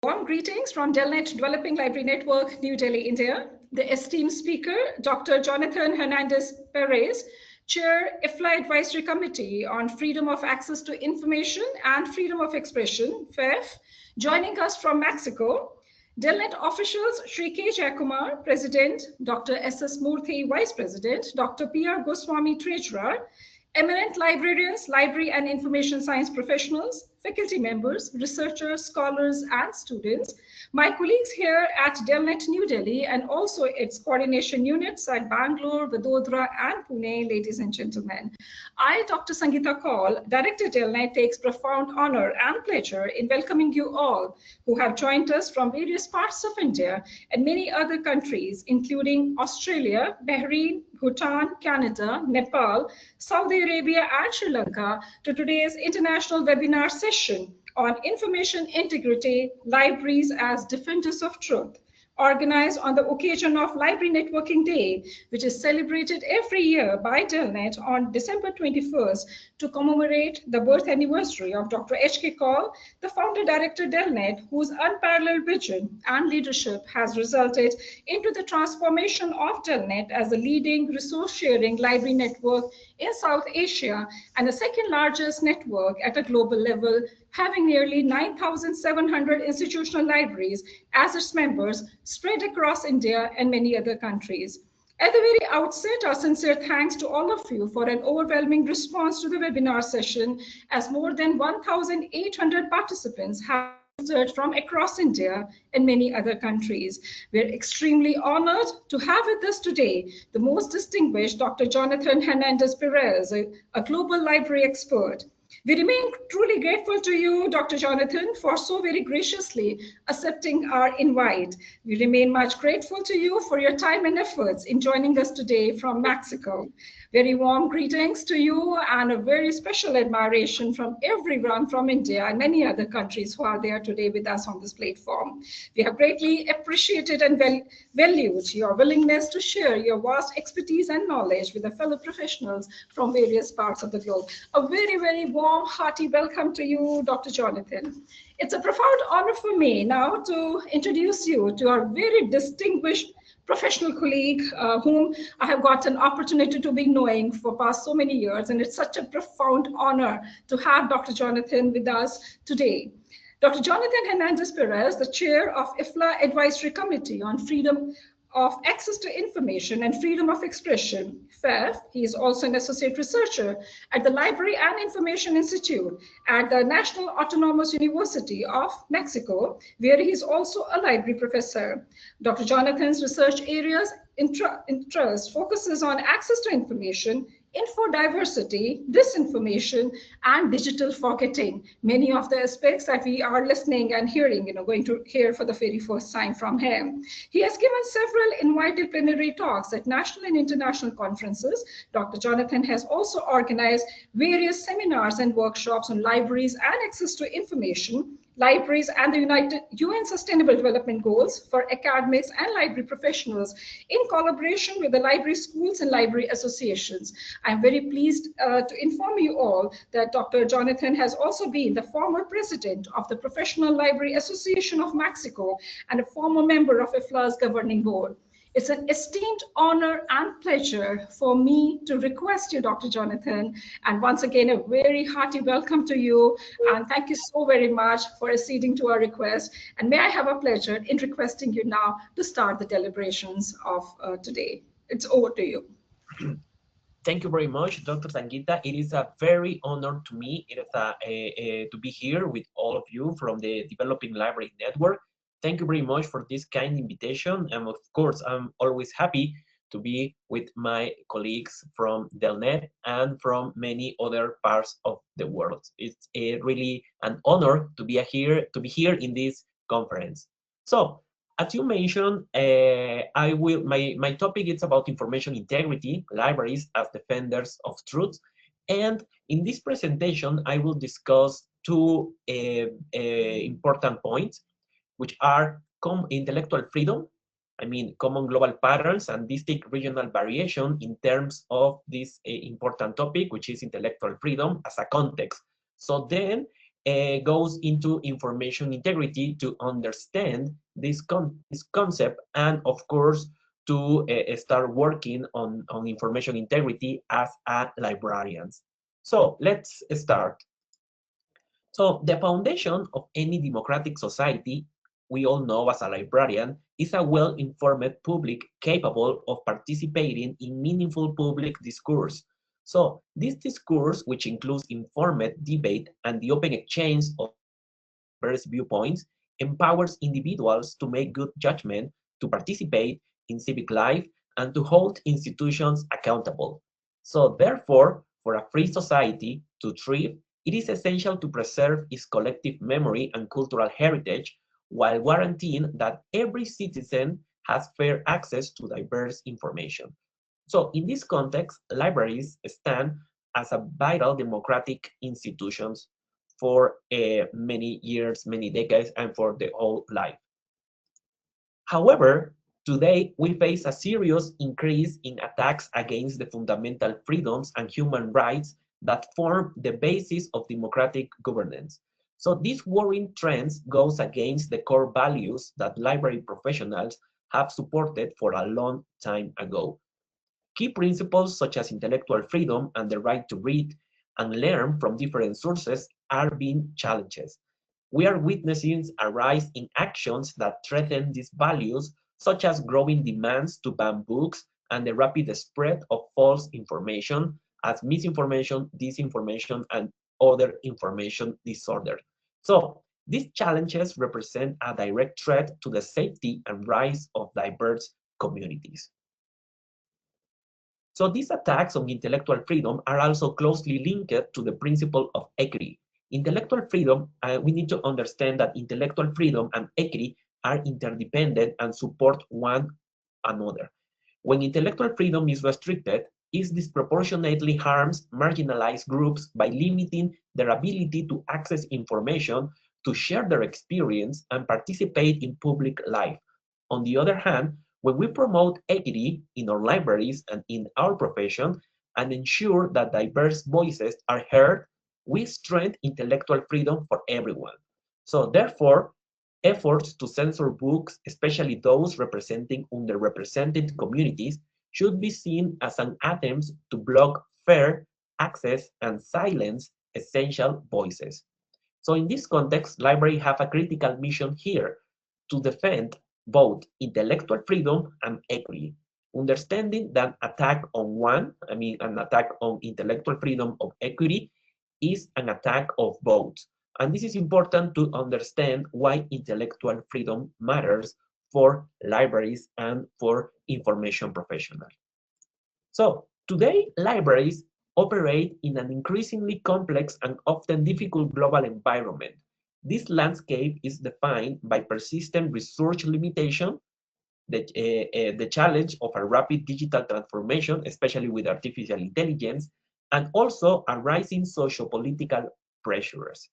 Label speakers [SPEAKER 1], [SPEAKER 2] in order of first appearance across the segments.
[SPEAKER 1] Warm greetings from Delnet Developing Library Network, New Delhi, India. The esteemed speaker, Dr. Jonathan Hernandez Perez, Chair, IFLA Advisory Committee on Freedom of Access to Information and Freedom of Expression, FAIFE, joining us from Mexico. Delnet officials, Shri K. Jayakumar, President, Dr. S.S. Murthy, Vice President, Dr. P.R. Goswami, Treasurer, eminent librarians, library and information science professionals, faculty members, researchers, scholars, and students, my colleagues here at Delnet New Delhi and also its coordination units at Bangalore, Vadodara, and Pune, ladies and gentlemen. I, Dr. Sangeeta Kaul, Director Delnet, takes profound honor and pleasure in welcoming you all who have joined us from various parts of India and many other countries, including Australia, Bahrain, Bhutan, Canada, Nepal, Saudi Arabia, and Sri Lanka to today's international webinar session on information integrity, libraries as defenders of truth, organized on the occasion of Library Networking Day, which is celebrated every year by Delnet on December 21st to commemorate the birth anniversary of Dr. H.K. Kaul, the founder director Delnet, whose unparalleled vision and leadership has resulted into the transformation of Delnet as the leading resource-sharing library network in South Asia and the second largest network at a global level, having nearly 9,700 institutional libraries as its members spread across India and many other countries. At the very outset, our sincere thanks to all of you for an overwhelming response to the webinar session, as more than 1,800 participants have registered from across India and many other countries. We're extremely honored to have with us today the most distinguished Dr. Jonathan Hernandez Perez, a global library expert. We remain truly grateful to you, Dr. Jonathan, for so very graciously accepting our invite. We remain much grateful to you for your time and efforts in joining us today from Mexico. Very warm greetings to you and a very special admiration from everyone from India and many other countries who are there today with us on this platform. We have greatly appreciated and valued your willingness to share your vast expertise and knowledge with the fellow professionals from various parts of the globe. A very, very warm, hearty welcome to you, Dr. Jonathan. It's a profound honor for me now to introduce you to our very distinguished professional colleague whom I have got an opportunity to be knowing for past so many years. And it's such a profound honor to have Dr. Jonathan with us today. Dr. Jonathan Hernandez Perez, the chair of IFLA Advisory Committee on Freedom of Access to Information and Freedom of Expression, FAIFE. He is also an associate researcher at the Library and Information Institute at the National Autonomous University of Mexico, where he is also a library professor. Dr. Jonathan's research areas interest focuses on access to information, infodiversity, disinformation, and digital forgetting. Many of the aspects that we are listening and hearing, going to hear for the very first time from him. He has given several invited plenary talks at national and international conferences. Dr. Jonathan has also organized various seminars and workshops on libraries and access to information, libraries and the UN Sustainable Development Goals for academics and library professionals in collaboration with the library schools and library associations. I'm very pleased to inform you all that Dr. Jonathan has also been the former president of the Professional Library Association of Mexico and a former member of IFLA's governing board. It's an esteemed honor and pleasure for me to request you, Dr. Jonathan, and once again, a very hearty welcome to you, and thank you so very much for acceding to our request, and may I have a pleasure in requesting you now to start the deliberations of today. It's over to you.
[SPEAKER 2] Thank you very much, Dr. Sangeeta. It is a very honor to me to be here with all of you from the Developing Library Network. Thank you very much for this kind invitation. And of course, I'm always happy to be with my colleagues from Delnet and from many other parts of the world. It's really an honor to be here in this conference. So, as you mentioned, my topic is about information integrity, libraries as defenders of truth. And in this presentation, I will discuss two important points, which are intellectual freedom, common global patterns and distinct regional variation in terms of this important topic, which is intellectual freedom as a context. So then goes into information integrity to understand this concept, and of course to start working on information integrity as a librarians. So let's start. So the foundation of any democratic society, we all know as a librarian, is a well-informed public capable of participating in meaningful public discourse. So this discourse, which includes informed debate and the open exchange of diverse viewpoints, empowers individuals to make good judgment, to participate in civic life, and to hold institutions accountable. So therefore, for a free society to thrive, it is essential to preserve its collective memory and cultural heritage while guaranteeing that every citizen has fair access to diverse information. So in this context, libraries stand as a vital democratic institutions for many years, many decades, and for the whole life. However, today we face a serious increase in attacks against the fundamental freedoms and human rights that form the basis of democratic governance. So these worrying trends goes against the core values that library professionals have supported for a long time ago. Key principles such as intellectual freedom and the right to read and learn from different sources are being challenged. We are witnessing a rise in actions that threaten these values, such as growing demands to ban books and the rapid spread of false information, as misinformation, disinformation, and other information disorder. So, these challenges represent a direct threat to the safety and rise of diverse communities. So these attacks on intellectual freedom are also closely linked to the principle of equity. Intellectual freedom, we need to understand that intellectual freedom and equity are interdependent and support one another. When intellectual freedom is restricted, it disproportionately harms marginalized groups by limiting their ability to access information, to share their experience, and participate in public life. On the other hand, when we promote equity in our libraries and in our profession and ensure that diverse voices are heard, we strengthen intellectual freedom for everyone. So therefore, efforts to censor books, especially those representing underrepresented communities, should be seen as an attempt to block fair access and silence essential voices. So in this context, libraries have a critical mission here to defend both intellectual freedom and equity. Understanding that an attack on intellectual freedom of equity is an attack of both. And this is important to understand why intellectual freedom matters for libraries and for information professionals. So today, libraries operate in an increasingly complex and often difficult global environment. This landscape is defined by persistent research limitation, the challenge of a rapid digital transformation, especially with artificial intelligence, and also a rising socio-political pressures.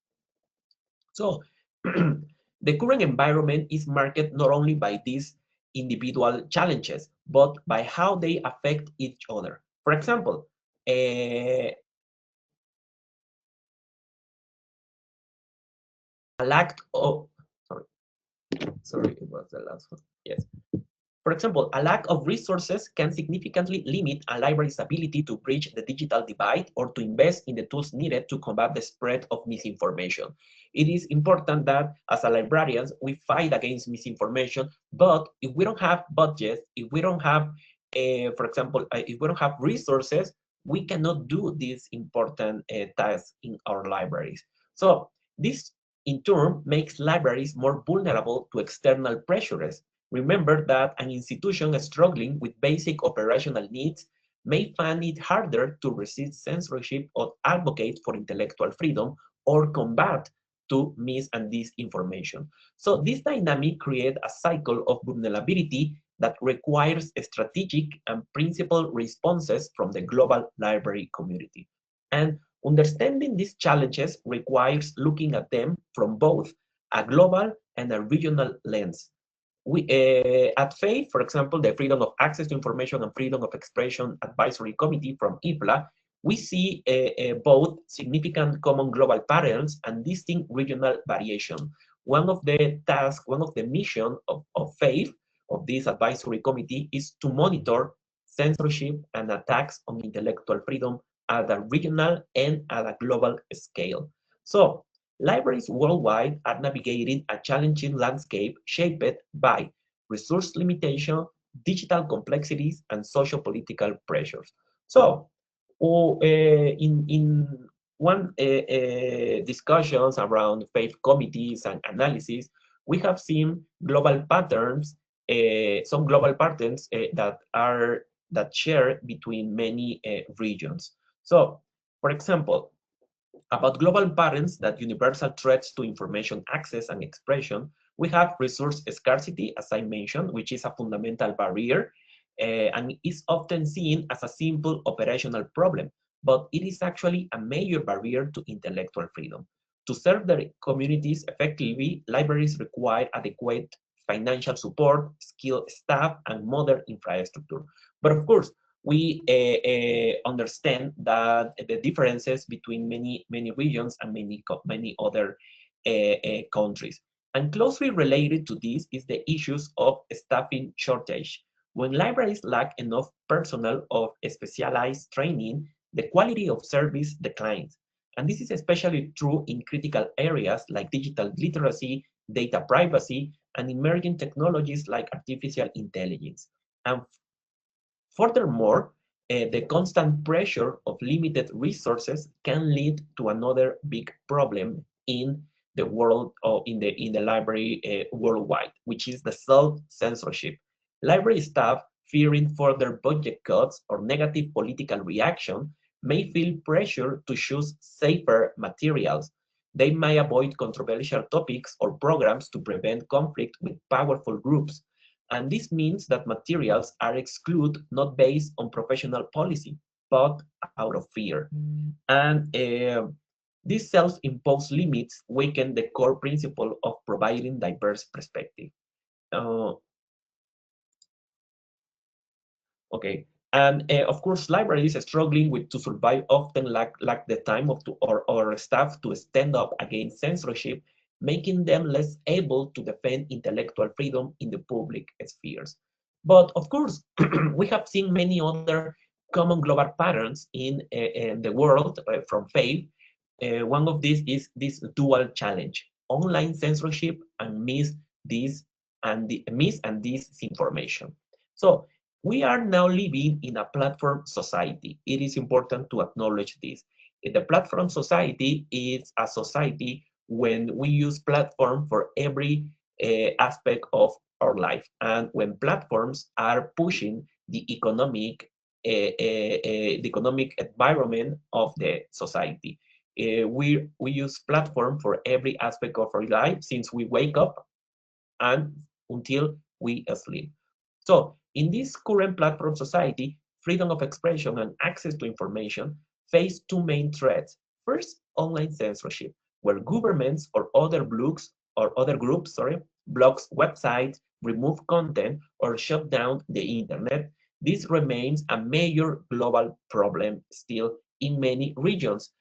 [SPEAKER 2] So the current environment is marked not only by these individual challenges, but by how they affect each other. For example, a lack of, sorry, it was the last one. Yes. For example, a lack of resources can significantly limit a library's ability to bridge the digital divide or to invest in the tools needed to combat the spread of misinformation. It is important that as a librarians, we fight against misinformation, but if we don't have budget, if we don't have, for example, if we don't have resources, we cannot do these important tasks in our libraries. So this in turn makes libraries more vulnerable to external pressures. Remember that an institution struggling with basic operational needs may find it harder to resist censorship or advocate for intellectual freedom or combat to mis and disinformation. So this dynamic creates a cycle of vulnerability that requires strategic and principled responses from the global library community. And understanding these challenges requires looking at them from both a global and a regional lens. At FAIFE, for example, the Freedom of Access to Information and Freedom of Expression Advisory Committee from IFLA, we see both significant common global patterns and distinct regional variation. One of the tasks, one of the mission of FAIFE, of this advisory committee, is to monitor censorship and attacks on intellectual freedom at a regional and at a global scale. So, libraries worldwide are navigating a challenging landscape shaped by resource limitation, digital complexities, and socio-political pressures. So, in one discussions around faith committees and analysis, we have seen global patterns, some global patterns that share between many regions. So, for example, about global patterns that universal threats to information access and expression, we have resource scarcity, as I mentioned, which is a fundamental barrier and is often seen as a simple operational problem, but it is actually a major barrier to intellectual freedom. To serve their communities effectively, libraries require adequate financial support, skilled staff, and modern infrastructure. But of course, we understand that the differences between many regions and many other countries. And closely related to this is the issues of staffing shortage. When libraries lack enough personnel of specialized training, the quality of service declines. And this is especially true in critical areas like digital literacy, data privacy, and emerging technologies like artificial intelligence. And furthermore, the constant pressure of limited resources can lead to another big problem in the world or in the library worldwide, which is the self-censorship. Library staff, fearing further budget cuts or negative political reaction, may feel pressure to choose safer materials. They may avoid controversial topics or programs to prevent conflict with powerful groups. And this means that materials are excluded not based on professional policy, but out of fear. And these self-imposed limits weaken the core principle of providing diverse perspective. Uh, okay. And of course, libraries struggling with to survive often lack the time or staff to stand up against censorship, making them less able to defend intellectual freedom in the public spheres. But of course, we have seen many other common global patterns in the world from faith. One of these is this dual challenge: online censorship and mis and disinformation. So we are now living in a platform society. It is important to acknowledge this. The platform society is a society when we use platform for every aspect of our life, and when platforms are pushing the economic environment of the society. We use platform for every aspect of our life since we wake up and until we sleep. So in this current platform society, freedom of expression and access to information face two main threats. First, online censorship, where governments or other groups, blocks websites, remove content, or shut down the internet. This remains a major global problem still in many regions,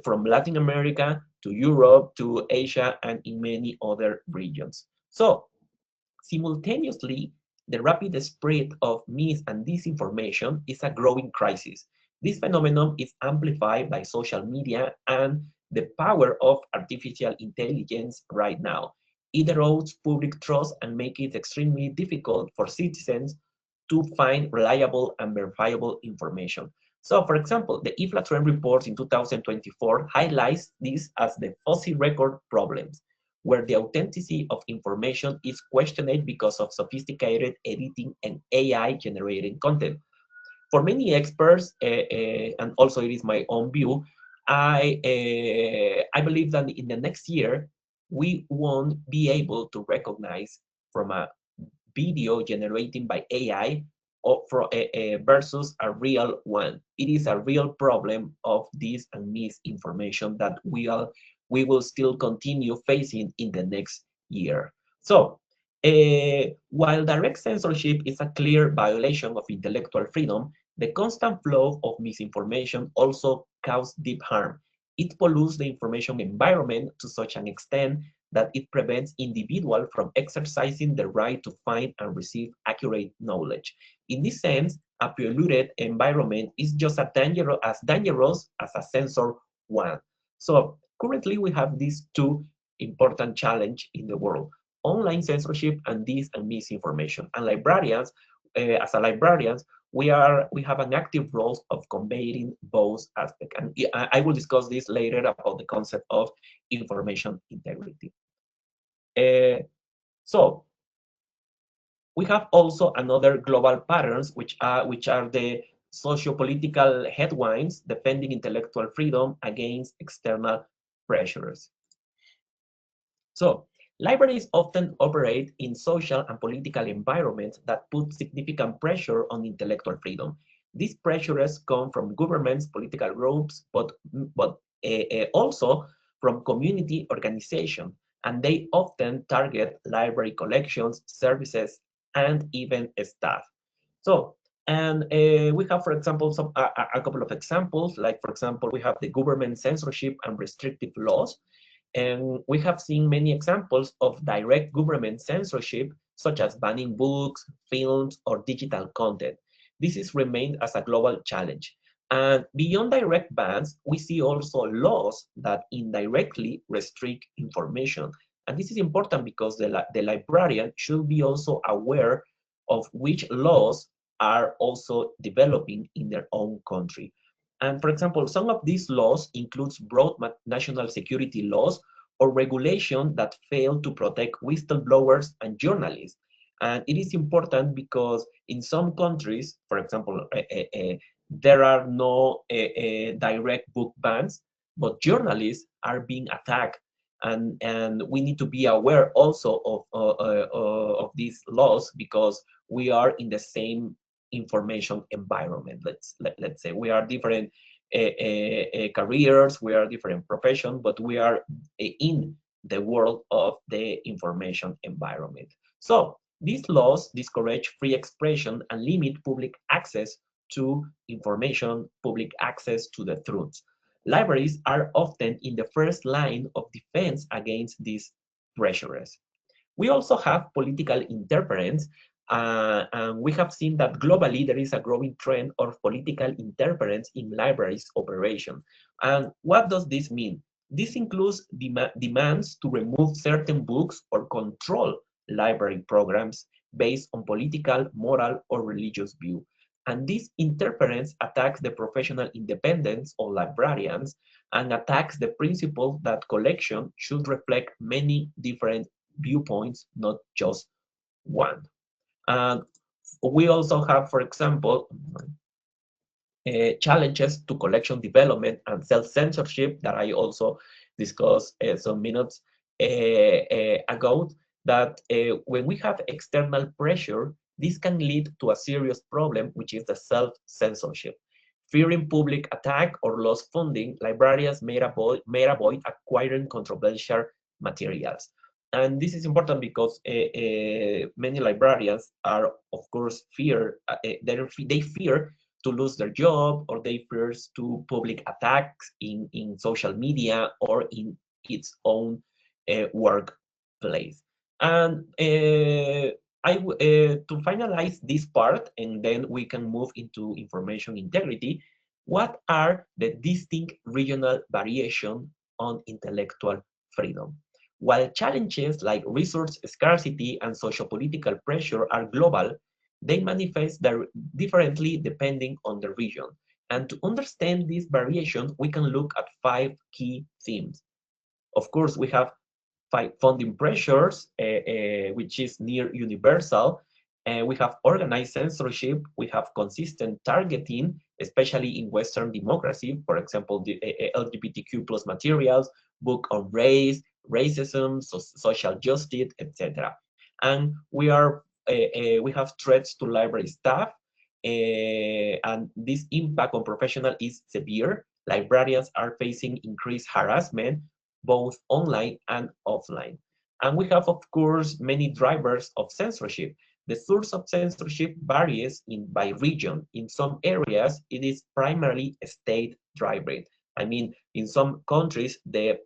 [SPEAKER 2] from Latin America to Europe to Asia and in many other regions. So simultaneously, the rapid spread of mis and disinformation is a growing crisis. This phenomenon is amplified by social media and the power of artificial intelligence right now. It erodes public trust and makes it extremely difficult for citizens to find reliable and verifiable information. So, for example, the IFLA trend report in 2024 highlights this as the fuzzy record problems, where the authenticity of information is questioned because of sophisticated editing and AI generated content. For many experts, and also it is my own view, I believe that in the next year, we won't be able to recognize from a video generated by AI versus a real one. It is a real problem of this and misinformation that we will still continue facing in the next year. So, while direct censorship is a clear violation of intellectual freedom, The constant flow of misinformation also causes deep harm. It pollutes the information environment to such an extent that it prevents individuals from exercising the right to find and receive accurate knowledge. In this sense, a polluted environment is just as dangerous as a censored one. So currently we have these two important challenges in the world: online censorship and dis and misinformation. And librarians, as a librarians, we have an active role of combating both aspects. And I will discuss this later about the concept of information integrity. So we have also another global patterns, which are the socio-political headwinds defending intellectual freedom against external pressures. So libraries often operate in social and political environments that put significant pressure on intellectual freedom. These pressures come from governments, political groups, but also from community organizations, and they often target library collections, services, and even staff. So, and we have, for example, a couple of examples. Like, for example, we have the government censorship and restrictive laws. And we have seen many examples of direct government censorship, such as banning books, films, or digital content. This is remained as a global challenge. And beyond direct bans, we see also laws that indirectly restrict information. And this is important because the librarian should be also aware of which laws are also developing in their own country. And for example, some of these laws includes broad national security laws or regulation that fail to protect whistleblowers and journalists. And it is important because in some countries, for example, there are no direct book bans, but journalists are being attacked. And we need to be aware also of these laws because we are in the same information environment. Let's say we are different careers, we are different professions, but we are in the world of the information environment. So these laws discourage free expression and limit public access to information, public access to the truths. Libraries are often in the first line of defense against these pressures. We also have political interference, and we have seen that globally there is a growing trend of political interference in libraries' operation. And what does this mean? This includes demands to remove certain books or control library programs based on political, moral, or religious view. And this interference attacks the professional independence of librarians and attacks the principle that collection should reflect many different viewpoints, not just one. And we also have, for example, challenges to collection development and self-censorship that I also discussed some minutes ago, that when we have external pressure, this can lead to a serious problem, which is the self-censorship. Fearing public attack or lost funding, librarians may avoid acquiring controversial materials. And this is important because many librarians are, of course, they fear to lose their job, or they fear to public attacks in social media or in its own workplace. And to finalize this part, and then we can move into information integrity, what are the distinct regional variation on intellectual freedom? While challenges like resource scarcity and socio-political pressure are global, they manifest differently depending on the region. And to understand these variations, we can look at 5 key themes. Of course, we have funding pressures, which is near universal. We have organized censorship. We have consistent targeting, especially in Western democracy. For example, the LGBTQ plus materials, book on race, racism, social justice, etc. And we have threats to library staff, and this impact on professionals is severe. Librarians are facing increased harassment, both online and offline. And we have, of course, many drivers of censorship. The source of censorship varies by region. In some areas, it is primarily state-driven. I mean, in some countries, the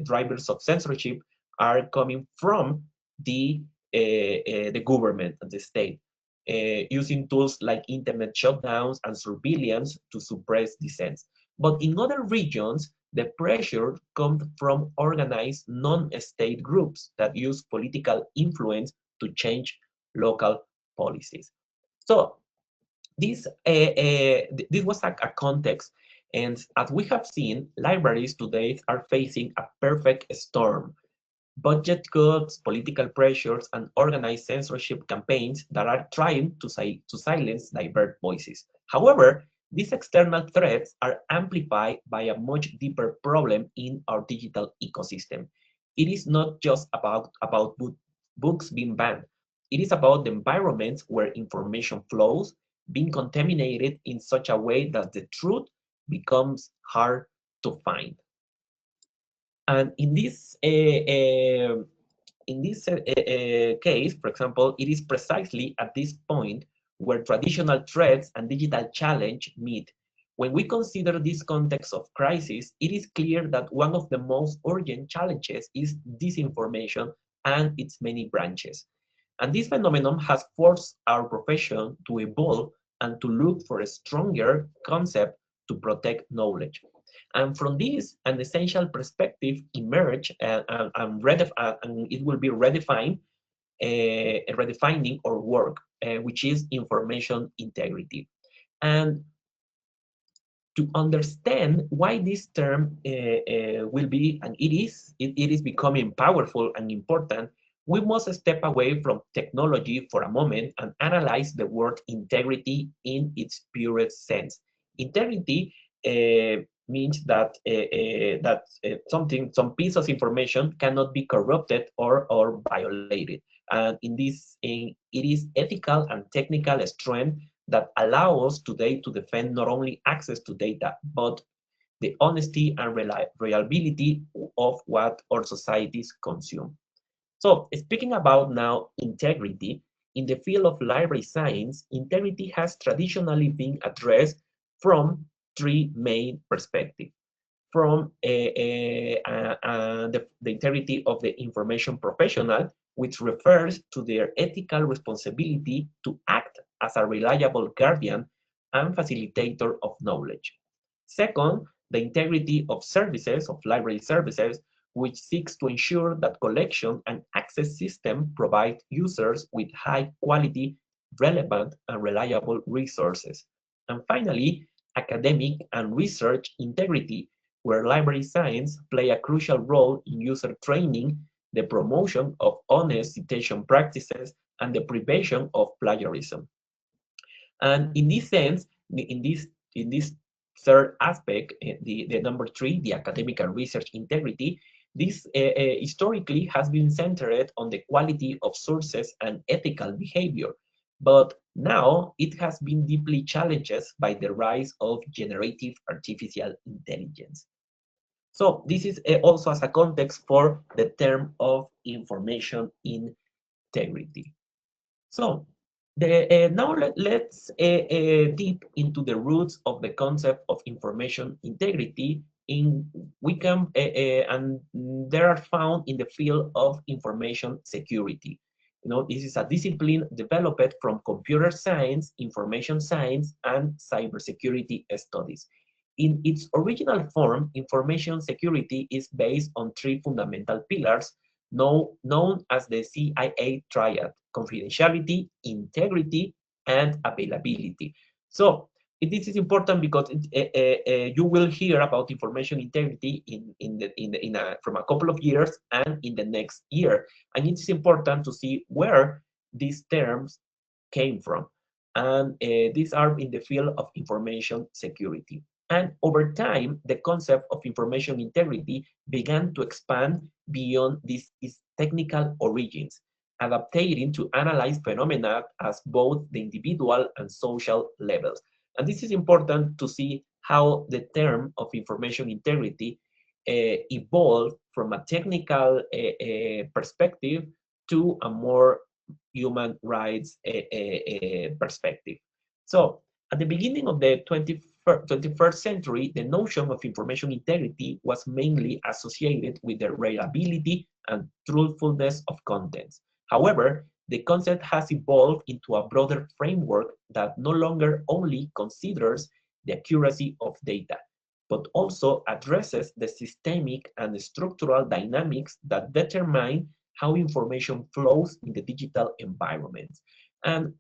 [SPEAKER 2] drivers of censorship are coming from the government and the state, using tools like internet shutdowns and surveillance to suppress dissent. But in other regions, the pressure comes from organized non-state groups that use political influence to change local policies. So this was a context, and as we have seen, libraries today are facing a perfect storm: budget cuts, political pressures, and organized censorship campaigns that are trying to silence diverse voices. However, these external threats are amplified by a much deeper problem in our digital ecosystem. It is not just about books being banned. It is about the environments where information flows, being contaminated in such a way that the truth becomes hard to find. And in this case, for example, it is precisely at this point where traditional threats and digital challenge meet. When we consider this context of crisis, it is clear that one of the most urgent challenges is disinformation and its many branches. And this phenomenon has forced our profession to evolve and to look for a stronger concept to protect knowledge. And from this, an essential perspective emerged, and it will be redefining our work, which is information integrity. And to understand why this term will be, and it is becoming powerful and important, we must step away from technology for a moment and analyze the word integrity in its purest sense. Integrity means that some piece of information cannot be corrupted or violated. And it is ethical and technical strength that allow us today to defend not only access to data, but the honesty and reliability of what our societies consume. So speaking about now integrity, in the field of library science, integrity has traditionally been addressed from three main perspectives: from the integrity of the information professional, which refers to their ethical responsibility to act as a reliable guardian and facilitator of knowledge. Second, the integrity of services, of library services, which seeks to ensure that collection and access system provide users with high quality, relevant, and reliable resources. And finally, academic and research integrity, where library science play a crucial role in user training, the promotion of honest citation practices, and the prevention of plagiarism. And in this sense, in this third aspect, the number three, the academic and research integrity, this historically has been centered on the quality of sources and ethical behavior. But now it has been deeply challenged by the rise of generative artificial intelligence. So this is also as a context for the term of information integrity. So now let's deep into the roots of the concept of information integrity. We can and they are found in the field of information security. This is a discipline developed from computer science, information science, and cybersecurity studies. In its original form, information security is based on three fundamental pillars known as the CIA triad: confidentiality, integrity, and availability. So this is important because you will hear about information integrity from a couple of years and in the next year. And it's important to see where these terms came from. And these are in the field of information security. And over time, the concept of information integrity began to expand beyond its technical origins, adapting to analyze phenomena as both the individual and social levels. And this is important to see how the term of information integrity evolved from a technical perspective to a more human rights perspective. So at the beginning of the 21st century, the notion of information integrity was mainly associated with the reliability and truthfulness of contents. However, the concept has evolved into a broader framework that no longer only considers the accuracy of data, but also addresses the systemic and structural dynamics that determine how information flows in the digital environment. And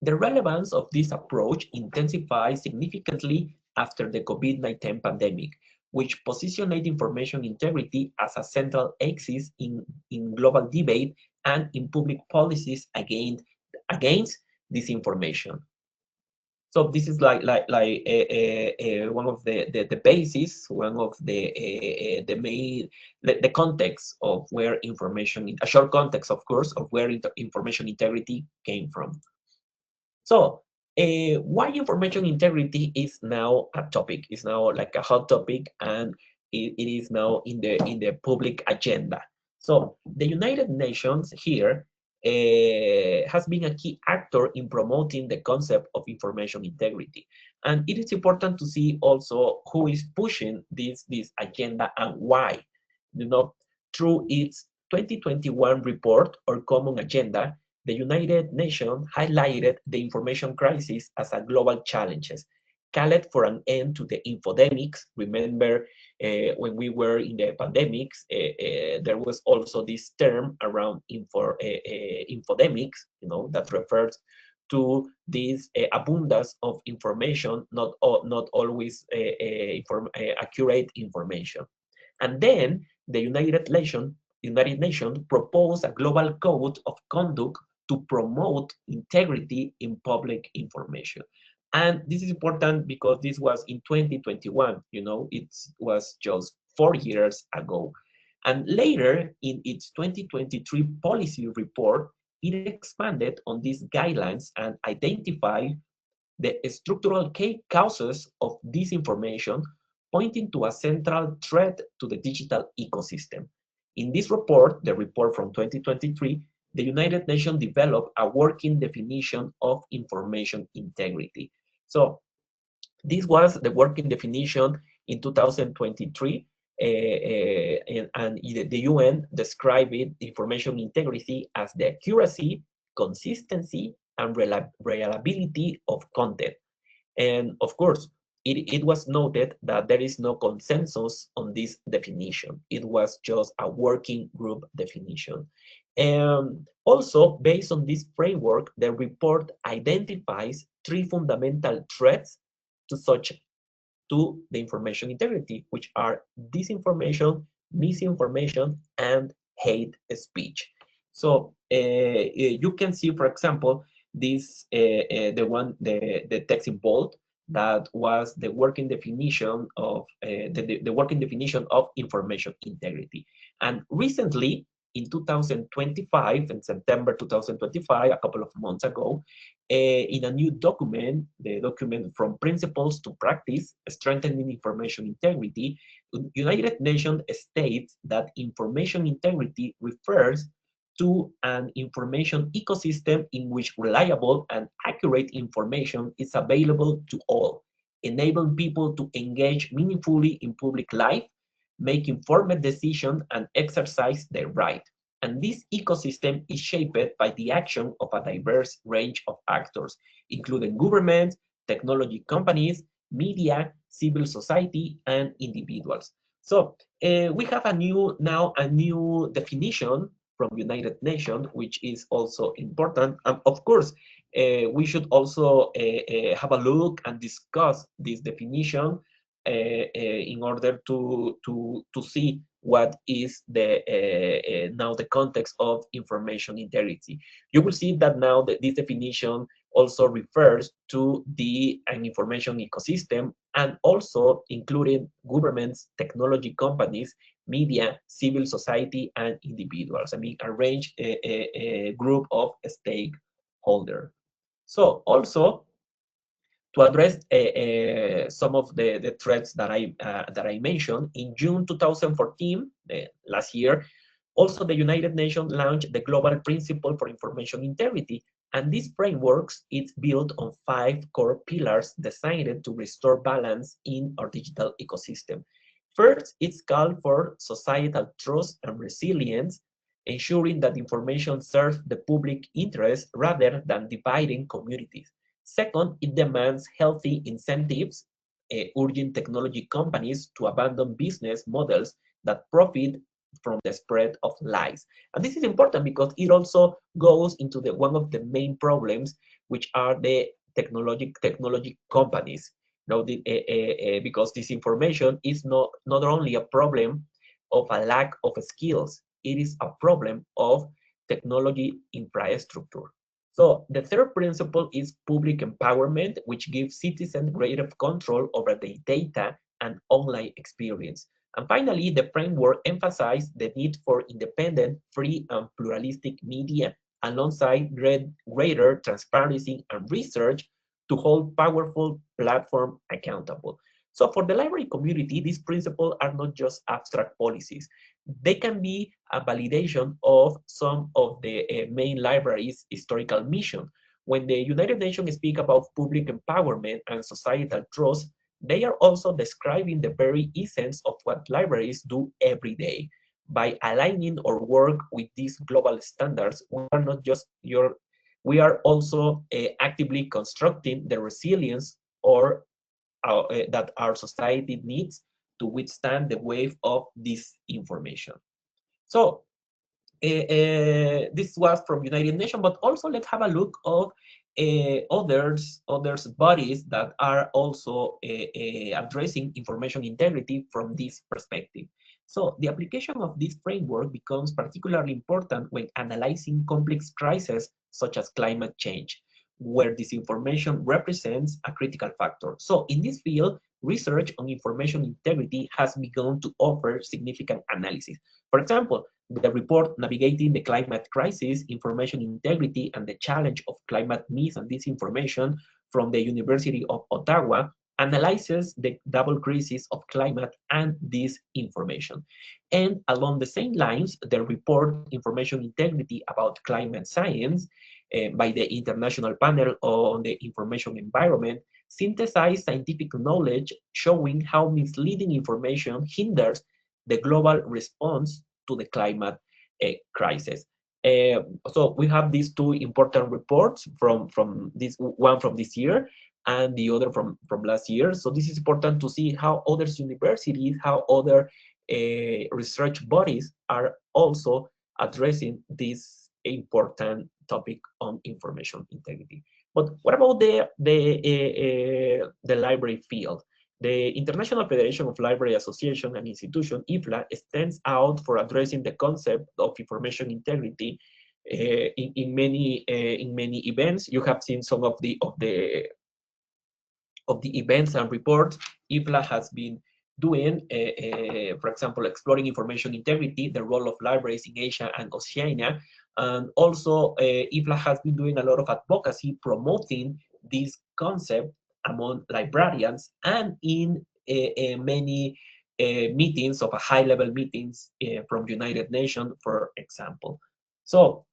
[SPEAKER 2] the relevance of this approach intensified significantly after the COVID-19 pandemic, which positioned information integrity as a central axis in global debate and in public policies against disinformation. So this is one of the basis, one of the main the context of where information, a short context, of course, of where information integrity came from. So why information integrity is now a topic, is now like a hot topic, and it is now in the public agenda. So the United Nations here has been a key actor in promoting the concept of information integrity. And it is important to see also who is pushing this agenda and why. You know, through its 2021 report or common agenda, the United Nations highlighted the information crisis as a global challenge, called for an end to the infodemics. Remember, when we were in the pandemics, there was also this term around infodemics, that refers to this abundance of information, not always accurate information. And then the United Nations proposed a global code of conduct to promote integrity in public information. And this is important because this was in 2021, it was just 4 years ago. And later, in its 2023 policy report, it expanded on these guidelines and identified the structural causes of disinformation, pointing to a central threat to the digital ecosystem. In this report, the report from 2023, the United Nations developed a working definition of information integrity. So this was the working definition in 2023, and the UN described information integrity as the accuracy, consistency, and reliability of content. And of course, it was noted that there is no consensus on this definition. It was just a working group definition. And also, based on this framework, the report identifies three fundamental threats to the information integrity, which are disinformation, misinformation, and hate speech. So you can see, for example, this the text in bold, that was the working definition of the working definition of information integrity. And recently, in 2025, in September 2025, a couple of months ago, in a new document, the document From Principles to Practice, Strengthening Information Integrity, United Nations states that information integrity refers to an information ecosystem in which reliable and accurate information is available to all, enabling people to engage meaningfully in public life, make informed decisions, and exercise their right. And this ecosystem is shaped by the action of a diverse range of actors, including governments, technology companies, media, civil society, and individuals. So we have a new definition from United Nations, which is also important. And of course, we should also have a look and discuss this definition in order to see what is now the context of information integrity. You will see that now that this definition also refers to an information ecosystem, and also including governments, technology companies, media, civil society, and individuals. I mean, a range, a group of stakeholders. So also, to address some of the threats that I mentioned, in June 2014, last year, Also, the United Nations launched the Global Principle for Information Integrity, and this framework is built on 5 core pillars designed to restore balance in our digital ecosystem. First, it's called for societal trust and resilience, ensuring that information serves the public interest rather than dividing communities. Second, it demands healthy incentives, urging technology companies to abandon business models that profit from the spread of lies. And this is important because it also goes into one of the main problems, which are the technology companies. Because this information is not only a problem of a lack of skills, it is a problem of technology infrastructure. So the third principle is public empowerment, which gives citizens greater control over their data and online experience. And finally, the framework emphasized the need for independent, free, and pluralistic media, alongside greater transparency and research to hold powerful platforms accountable. So for the library community, these principles are not just abstract policies. They can be a validation of some of the main libraries' historical mission. When the United Nations speak about public empowerment and societal trust, they are also describing the very essence of what libraries do every day. By aligning our work with these global standards, we are also actively constructing the resilience that our society needs to withstand the wave of disinformation. So this was from United Nations, but also let's have a look of others bodies that are also addressing information integrity from this perspective. So the application of this framework becomes particularly important when analyzing complex crises such as climate change, where disinformation represents a critical factor. So in this field, research on information integrity has begun to offer significant analysis. For example, the report Navigating the Climate Crisis, Information Integrity and the Challenge of Climate Myths and Disinformation from the University of Ottawa analyzes the double crisis of climate and disinformation. And along the same lines, the report Information Integrity about Climate Science by the International Panel on the Information Environment synthesized scientific knowledge showing how misleading information hinders the global response to the climate crisis. So we have these two important reports from this one from this year and the other from last year. So this is important to see how other universities, how other research bodies are also addressing this important topic on information integrity. But what about the library field? The International Federation of Library Association and Institution, IFLA, stands out for addressing the concept of information integrity in many events. You have seen some of the events and reports IFLA has been doing. For example, exploring information integrity, the role of libraries in Asia and Oceania, and also IFLA has been doing a lot of advocacy promoting this concept among librarians and in many meetings of a high-level meetings from United Nations, for example. So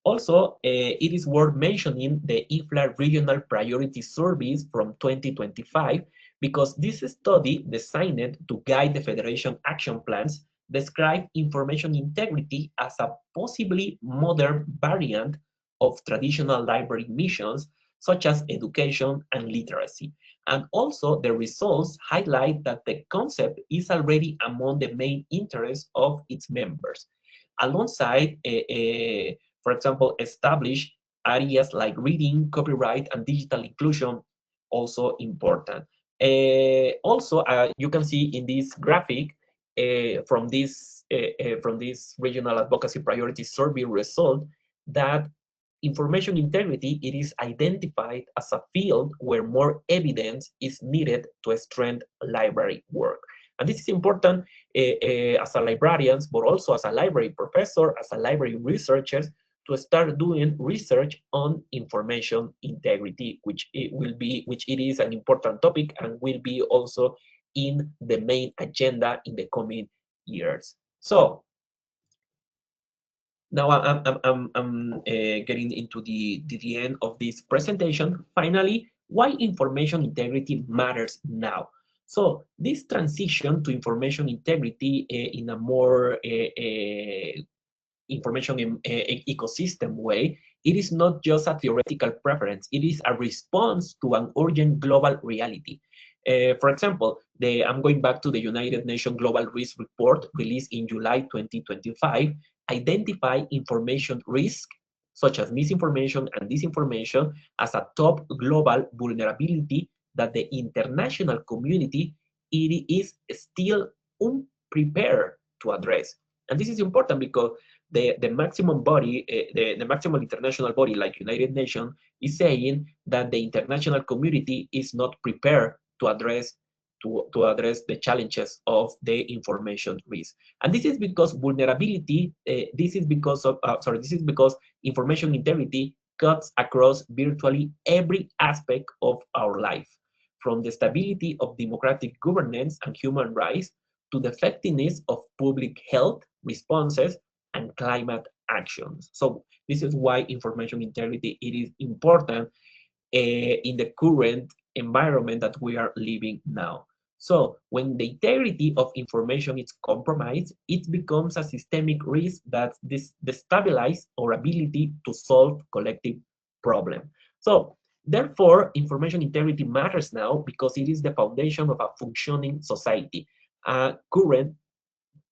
[SPEAKER 2] also, it is worth mentioning the IFLA Regional Priority Surveys from 2025 because this study designed to guide the Federation action plans describe information integrity as a possibly modern variant of traditional library missions such as education and literacy. And also the results highlight that the concept is already among the main interests of its members. Alongside, for example, establish areas like reading, copyright, and digital inclusion, also important. You can see in this graphic from this regional advocacy priority survey result that information integrity, it is identified as a field where more evidence is needed to strengthen library work. And this is important as a librarians, but also as a library professor, as a library researcher, to start doing research on information integrity, which it is an important topic and will be also in the main agenda in the coming years. So now I'm getting into the end of this presentation. Finally, why information integrity matters now. So this transition to information integrity in a more information ecosystem way, it is not just a theoretical preference, it is a response to an urgent global reality. For example, I'm going back to the United Nations Global Risk Report released in July 2025, identify information risk, such as misinformation and disinformation, as a top global vulnerability that the international community it is still unprepared to address. And this is important because the maximum body, the maximum international body like United Nations is saying that the international community is not prepared to address address the challenges of the information risk. And this is because vulnerability, this is because of, this is because information integrity cuts across virtually every aspect of our life, from the stability of democratic governance and human rights to the effectiveness of public health responses and climate actions. So this is why information integrity it is important in the current environment that we are living now. So when the integrity of information is compromised, it becomes a systemic risk that destabilizes our ability to solve collective problem. So therefore, information integrity matters now because it is the foundation of a functioning society, a current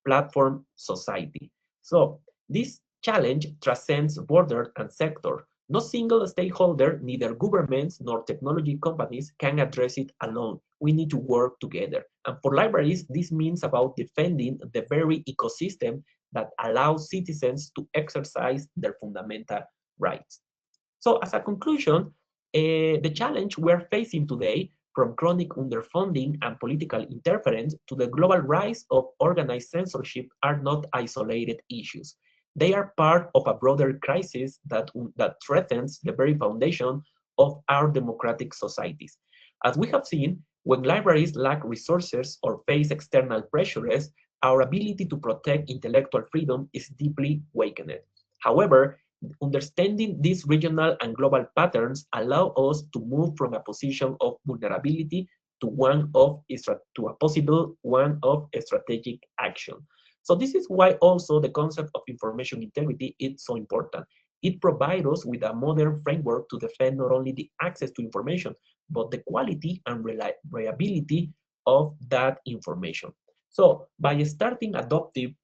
[SPEAKER 2] platform society. So this challenge transcends border and sector. No single stakeholder, neither governments nor technology companies can address it alone. We need to work together. And for libraries, this means about defending the very ecosystem that allows citizens to exercise their fundamental rights. So as a conclusion, the challenge we're facing today, from chronic underfunding and political interference to the global rise of organized censorship, are not isolated issues. They are part of a broader crisis that threatens the very foundation of our democratic societies. As we have seen, when libraries lack resources or face external pressures, our ability to protect intellectual freedom is deeply weakened. However, understanding these regional and global patterns allow us to move from a position of vulnerability to a possible one of strategic action. So this is why also the concept of information integrity is so important. It provides us with a modern framework to defend not only the access to information, but the quality and reliability of that information. So by starting adopting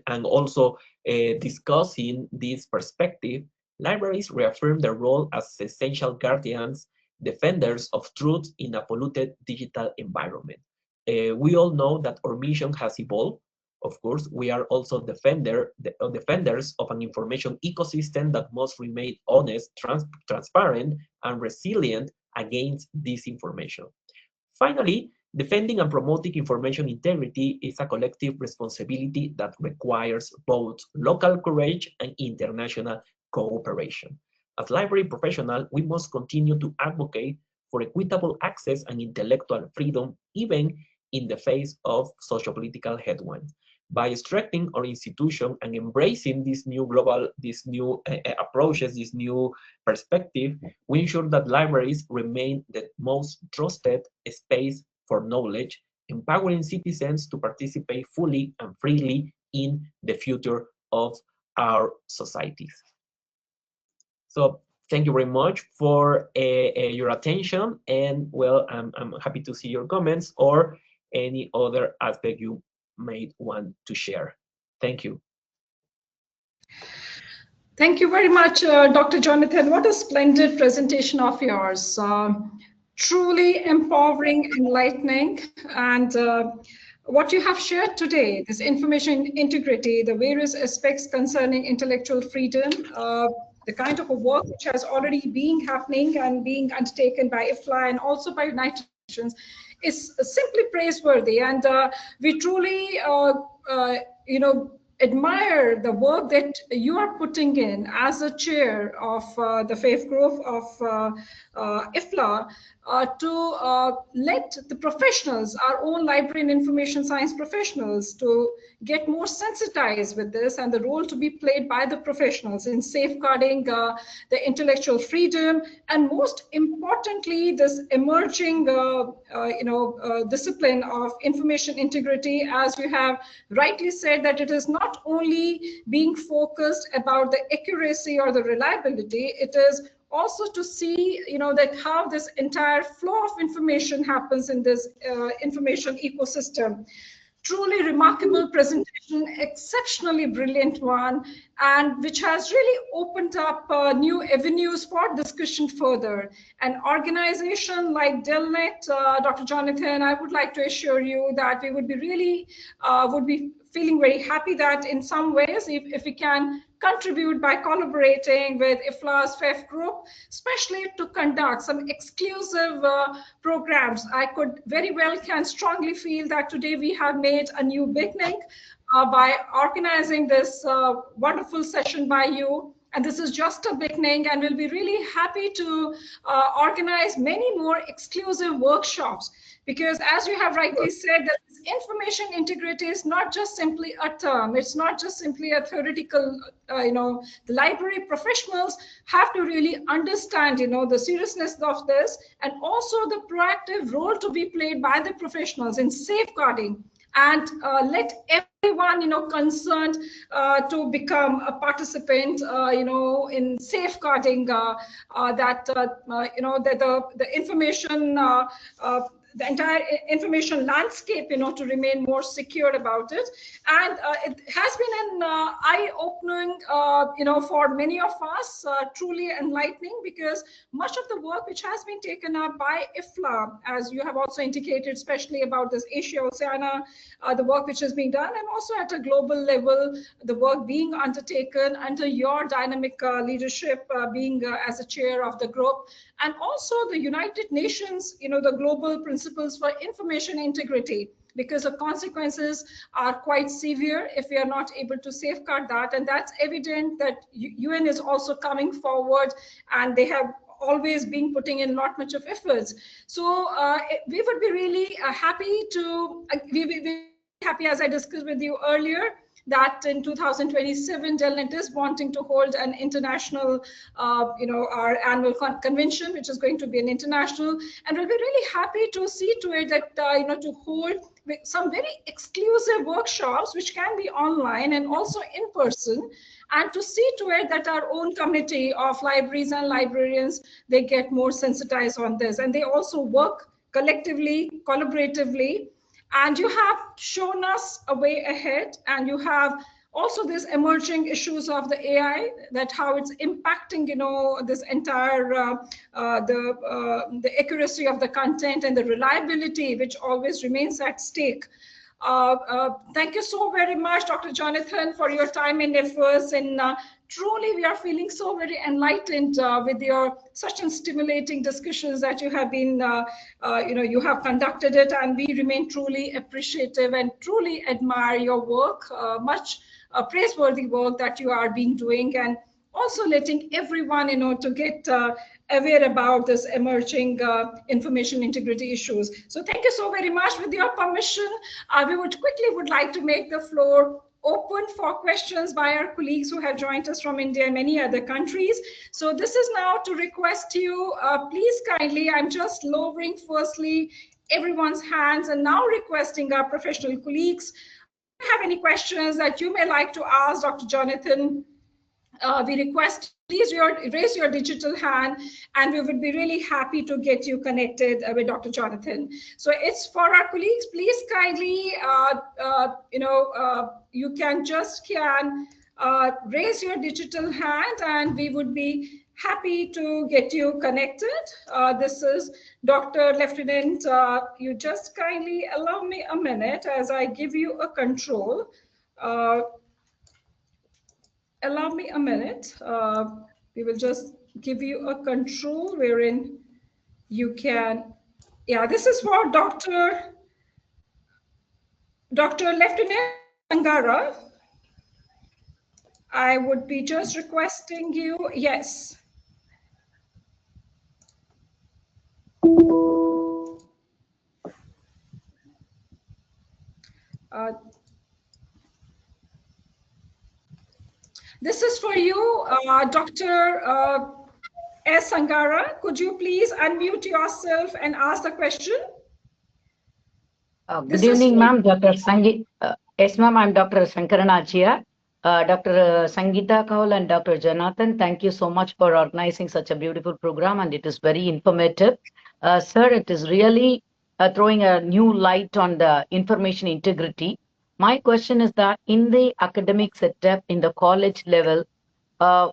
[SPEAKER 2] and also discussing this perspective, libraries reaffirm their role as essential guardians, defenders of truth in a polluted digital environment. We all know that our mission has evolved. Of course, we are also defenders of an information ecosystem that must remain honest, transparent, and resilient against disinformation. Finally, defending and promoting information integrity is a collective responsibility that requires both local courage and international cooperation. As library professionals, we must continue to advocate for equitable access and intellectual freedom, even in the face of sociopolitical headwinds. By strengthening our institution and embracing these new approaches, this new perspective, we ensure that libraries remain the most trusted space for knowledge, empowering citizens to participate fully and freely in the future of our societies. So thank you very much for your attention, and well, I'm happy to see your comments or any other aspect you may want to share. Thank you.
[SPEAKER 1] Thank you very much, Dr. Jonathan. What a splendid presentation of yours. Truly empowering, enlightening, and what you have shared today, this information integrity, the various aspects concerning intellectual freedom, the kind of a work which has already been happening and being undertaken by IFLA and also by United Nations is simply praiseworthy. And we truly, admire the work that you are putting in as a chair of the FAIFE group of IFLA. to let the professionals, our own library and information science professionals, to get more sensitized with this and the role to be played by the professionals in safeguarding the intellectual freedom, and most importantly, this emerging discipline of information integrity. As you have rightly said, that it is not only being focused about the accuracy or the reliability, it is also to see, that how this entire flow of information happens in this information ecosystem. Truly remarkable presentation, exceptionally brilliant one, and which has really opened up new avenues for discussion further. An organization like Delnet, Dr. Jonathan, I would like to assure you that we would be really, would be feeling very happy that in some ways, if we can contribute by collaborating with IFLA's FAIFE group, especially to conduct some exclusive programs. I could very well can strongly feel that today we have made a new beginning by organizing this wonderful session by you. And this is just a beginning, and we'll be really happy to organize many more exclusive workshops, because as you have rightly said, that information integrity is not just simply a term, it's not just simply a theoretical, the library professionals have to really understand, the seriousness of this, and also the proactive role to be played by the professionals in safeguarding, and let everyone concerned to become a participant in safeguarding that the information the entire information landscape, to remain more secure about it. And it has been an eye-opening, for many of us, truly enlightening, because much of the work which has been taken up by IFLA, as you have also indicated, especially about this Asia Oceania, the work which is being done, and also at a global level, the work being undertaken under your dynamic leadership, being as a chair of the group, and also the United Nations, the global principles for information integrity, because the consequences are quite severe if we are not able to safeguard that. And that's evident that UN is also coming forward, and they have always been putting in not much of efforts. So we would be really happy to, we happy, as I discussed with you earlier, that in 2027, Delnet is wanting to hold an international, our annual convention, which is going to be an international, and we'll be really happy to see to it that, to hold some very exclusive workshops, which can be online and also in person, and to see to it that our own community of libraries and librarians, they get more sensitized on this, and they also work collectively, collaboratively. And you have shown us a way ahead, and you have also these emerging issues of the AI, that how it's impacting, this entire, the accuracy of the content and the reliability, which always remains at stake. Thank you so very much, Dr. Jonathan, for your time and efforts. And truly, we are feeling so very enlightened with your such stimulating discussions that you have been, you have conducted it, and we remain truly appreciative and truly admire your work, much praiseworthy work that you are doing, and also letting everyone, to get aware about this emerging information integrity issues. So thank you so very much. With your permission, we would like to make the floor open for questions by our colleagues who have joined us from India and many other countries. So this is now to request you, please kindly, I'm just lowering firstly everyone's hands, and now requesting our professional colleagues, if you have any questions that you may like to ask Dr. Jonathan, we request please raise your digital hand, and we would be really happy to get you connected with Dr. Jonathan. So it's for our colleagues, please kindly, you can raise your digital hand, and we would be happy to get you connected. This is Dr. Lieutenant. You just kindly allow me a minute as I give you a control. Allow me a minute. We will just give you a control wherein you can, this is for Dr. Lieutenant Angara. I would be just requesting you, yes. This is for you, Dr. S. Sangara. Could you please unmute yourself and ask the question?
[SPEAKER 3] Good evening, ma'am. Dr. Yes, ma'am. I'm Dr. Shankaranachia. Dr. Sangeeta Kaul and Dr. Jonathan, thank you so much for organizing such a beautiful program, and it is very informative. Sir, it is really throwing a new light on the information integrity. My question is that in the academic setup, in the college level,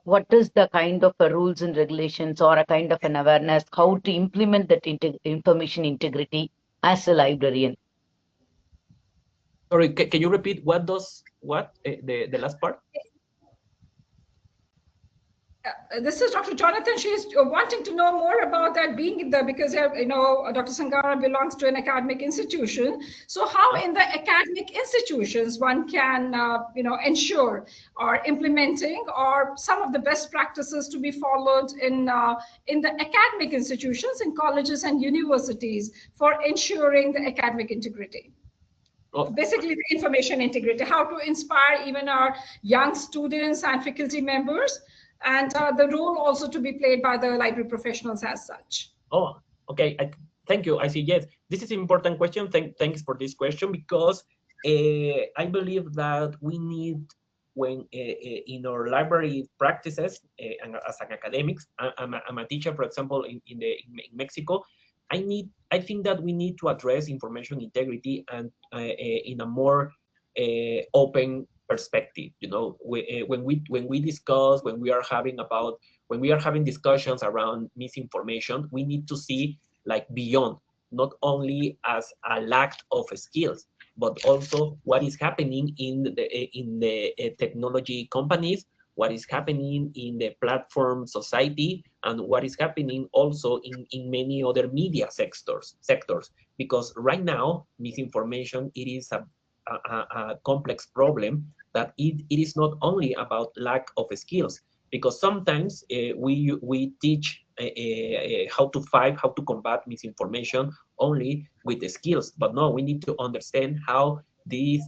[SPEAKER 3] what is the kind of rules and regulations or a kind of an awareness, how to implement that information integrity as a librarian?
[SPEAKER 2] Sorry, can you repeat the last part?
[SPEAKER 1] This is Dr. Jonathan. She's wanting to know more about that being there because, Dr. Sangara belongs to an academic institution. So how in the academic institutions one can, ensure or implementing or some of the best practices to be followed in the academic institutions, in colleges and universities for ensuring the academic integrity. Basically, the information integrity, how to inspire even our young students and faculty members, and the role also to be played by the library professionals as such.
[SPEAKER 2] Oh, okay. Thank you. I see. Yes, this is an important question. Thanks for this question, because I believe that we need, when in our library practices, and as an academics, I'm a teacher, for example, in Mexico. I think that we need to address information integrity and in a more open perspective. When we discuss, when we are having discussions around misinformation, we need to see like beyond, not only as a lack of skills, but also what is happening in the technology companies, what is happening in the platform society, and what is happening also in many other media sectors. Because right now, misinformation, it is a complex problem that it is not only about lack of skills, because sometimes we teach how to combat misinformation only with the skills, but no, we need to understand how the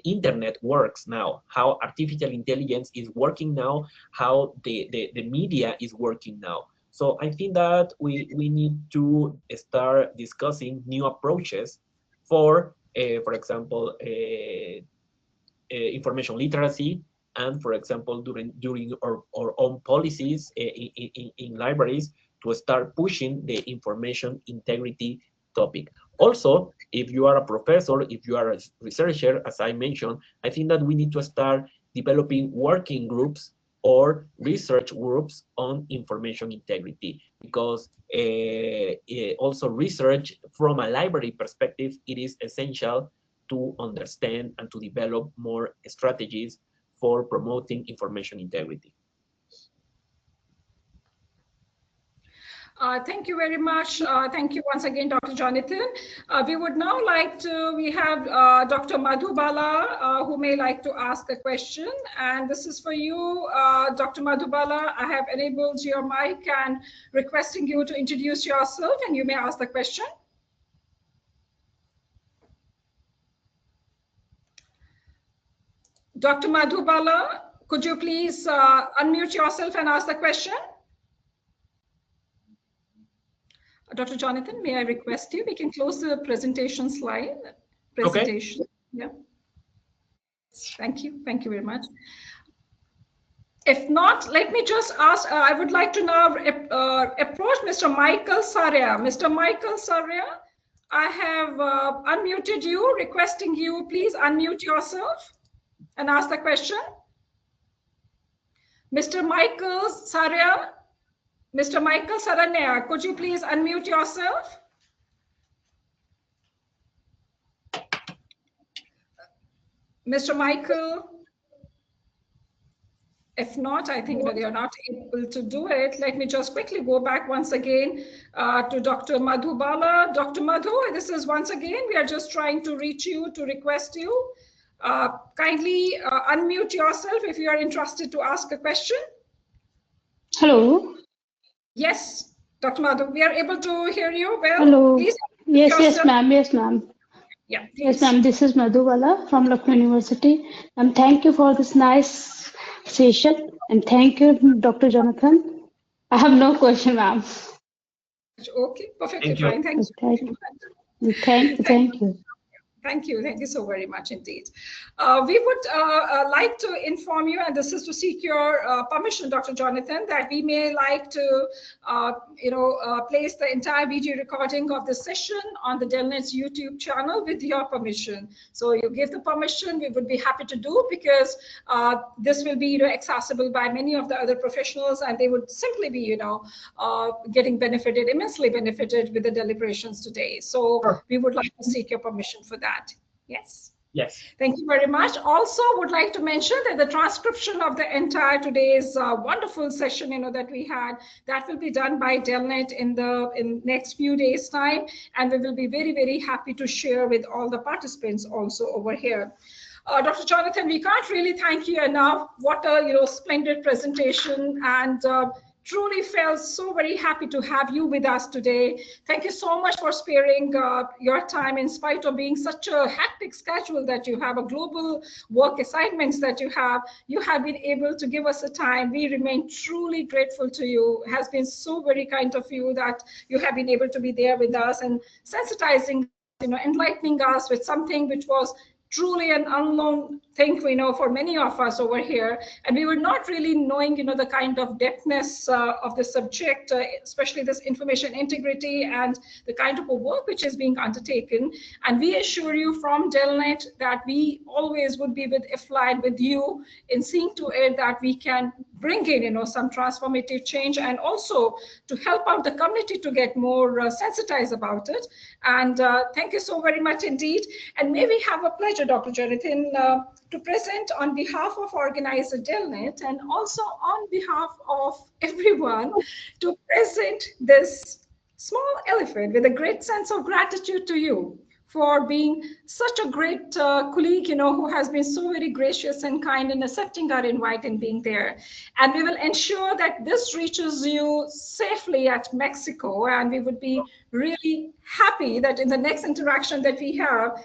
[SPEAKER 2] internet works now, how artificial intelligence is working now, how the media is working now. So I think that we need to start discussing new approaches for example, information literacy, and for example, during our own policies in libraries, to start pushing the information integrity topic. Also, if you are a professor, if you are a researcher, as I mentioned, I think that we need to start developing working groups or research groups on information integrity, because also research from a library perspective, it is essential to understand and to develop more strategies for promoting information integrity.
[SPEAKER 1] Thank you very much. Thank you once again, Dr. Jonathan. We would now we have Dr. Madhubala, who may like to ask a question. And this is for you, Dr. Madhubala. I have enabled your mic and requesting you to introduce yourself, and you may ask the question. Dr. Madhubala, could you please unmute yourself and ask the question? Dr. Jonathan, may I request you? We can close the presentation slide. Presentation. Okay. Yeah. Thank you. Thank you very much. If not, let me just ask, I would like to now approach Mr. Michael Saria. Mr. Michael Saria, I have unmuted you, requesting you, please unmute yourself and ask the question. Mr. Michael Saria, Mr. Michael Saranea, could you please unmute yourself? Mr. Michael, if not, I think that you're not able to do it. Let me just quickly go back once again to Dr. Madhubala. Dr. Madhu, this is once again, we are just trying to reach you, to request you. Kindly unmute yourself if you are interested to ask a question.
[SPEAKER 4] Hello.
[SPEAKER 1] Yes, Dr. Madhu, we are able to hear you well.
[SPEAKER 4] Hello.
[SPEAKER 1] Please
[SPEAKER 4] Yes, ma'am. Yes, ma'am.
[SPEAKER 1] Yeah,
[SPEAKER 4] Yes, ma'am. This is Madhuwala from Lucknow University. Thank you for this nice session, and thank you, Dr. Jonathan. I have no question, ma'am.
[SPEAKER 1] Okay, perfectly
[SPEAKER 2] Thank you.
[SPEAKER 1] fine. Thank you
[SPEAKER 4] Thank,
[SPEAKER 1] very much.
[SPEAKER 4] thank you.
[SPEAKER 1] Thank you so very much indeed. We would like to inform you, and this is to seek your permission, Dr. Jonathan, that we may like to, place the entire video recording of the session on the Delnet's YouTube channel with your permission. So you give the permission, we would be happy to do, because this will be, accessible by many of the other professionals, and they would simply be, getting benefited, immensely benefited with the deliberations today. So
[SPEAKER 2] Sure.
[SPEAKER 1] we would like to seek your permission for that. Yes.
[SPEAKER 2] Yes.
[SPEAKER 1] Thank you very much. Also, would like to mention that the transcription of the entire today's wonderful session, that we had, that will be done by Delnet in next few days' time, and we will be very, very happy to share with all the participants also over here. Dr. Jonathan, we can't really thank you enough. What a splendid presentation, and truly felt so very happy to have you with us today. Thank you so much for sparing your time in spite of being such a hectic schedule that you have, a global work assignments that you have been able to give us a time. We remain truly grateful to you. It has been so very kind of you that you have been able to be there with us and sensitizing, enlightening us with something which was truly an unknown thing, for many of us over here, and we were not really knowing, the kind of depthness of the subject, especially this information integrity and the kind of work which is being undertaken. And we assure you from Delnet that we always would be with IFLA and with you in seeing to it that we can bring in, some transformative change, and also to help out the community to get more sensitized about it. And thank you so very much indeed. And may we have a pleasure, Dr. Jonathan, to present on behalf of organizer Delnet, and also on behalf of everyone, to present this small elephant with a great sense of gratitude to you for being such a great colleague, who has been so very gracious and kind in accepting our invite and being there. And we will ensure that this reaches you safely at Mexico, and we would be really happy that in the next interaction that we have,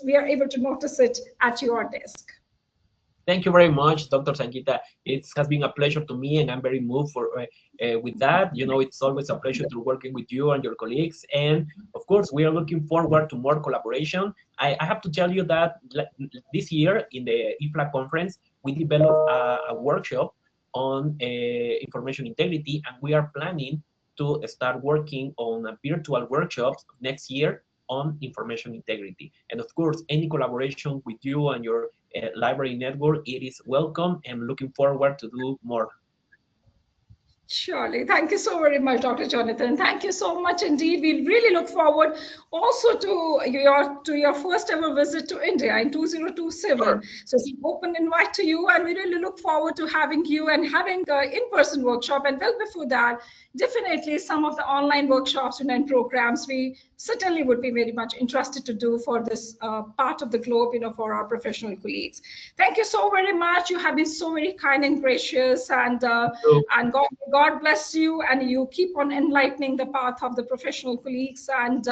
[SPEAKER 1] we are able to notice it at your desk.
[SPEAKER 2] Thank you very much, Dr. Sangeeta. It has been a pleasure to me, and I'm very moved with that. It's always a pleasure to working with you and your colleagues. And of course, we are looking forward to more collaboration. I have to tell you that this year in the IFLA conference, we developed a workshop on information integrity, and we are planning to start working on a virtual workshops next year on information integrity. And of course, any collaboration with you and your library network, it is welcome, and looking forward to do more.
[SPEAKER 1] Surely. Thank you so very much, Dr. Jonathan. Thank you so much indeed. We really look forward also to your first ever visit to India in 2027. Sure. So it's an open invite to you, and we really look forward to having you and having an in-person workshop. And well before that, definitely some of the online workshops and programs we certainly would be very much interested to do for this part of the globe, for our professional colleagues. Thank you so very much. You have been so very kind and gracious, and God bless you, and you keep on enlightening the path of the professional colleagues. And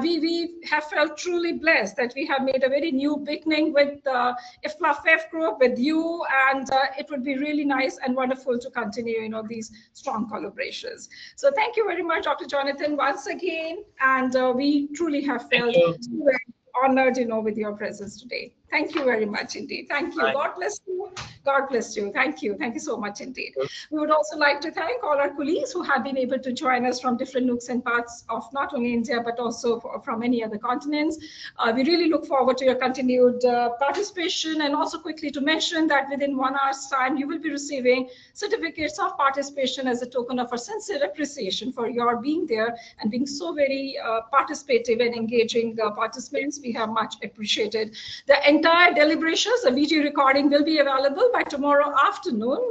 [SPEAKER 1] we have felt truly blessed that we have made a very new beginning with the IFLA FAIFE group, with you, and it would be really nice and wonderful to continue, these strong collaborations. So thank you very much, Dr. Jonathan, once again, and we truly have felt very honored, with your presence today. Thank you very much indeed. Thank you. Bye. God bless you. God bless you. Thank you. Thank you so much indeed. We would also like to thank all our colleagues who have been able to join us from different nooks and parts of not only India, but also from many other continents. We really look forward to your continued participation, and also quickly to mention that within 1 hour's time, you will be receiving certificates of participation as a token of our sincere appreciation for your being there and being so very participative and engaging participants. We have much appreciated. The entire deliberations, a video recording will be available by tomorrow afternoon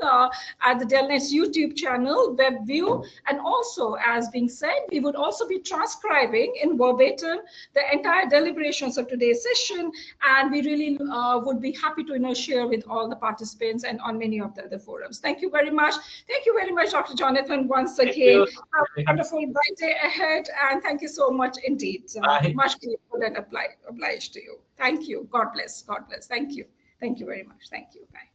[SPEAKER 1] at the Delnet's YouTube channel, web view. And also, as being said, we would also be transcribing in verbatim the entire deliberations of today's session. And we really would be happy to share with all the participants and on many of the other forums. Thank you very much. Thank you very much, Dr. Jonathan, once again. Have a wonderful bright day ahead. And thank you so much indeed. Much grateful and obliged to you. Thank you. God bless. God bless. Thank you. Thank you very much. Thank you. Bye.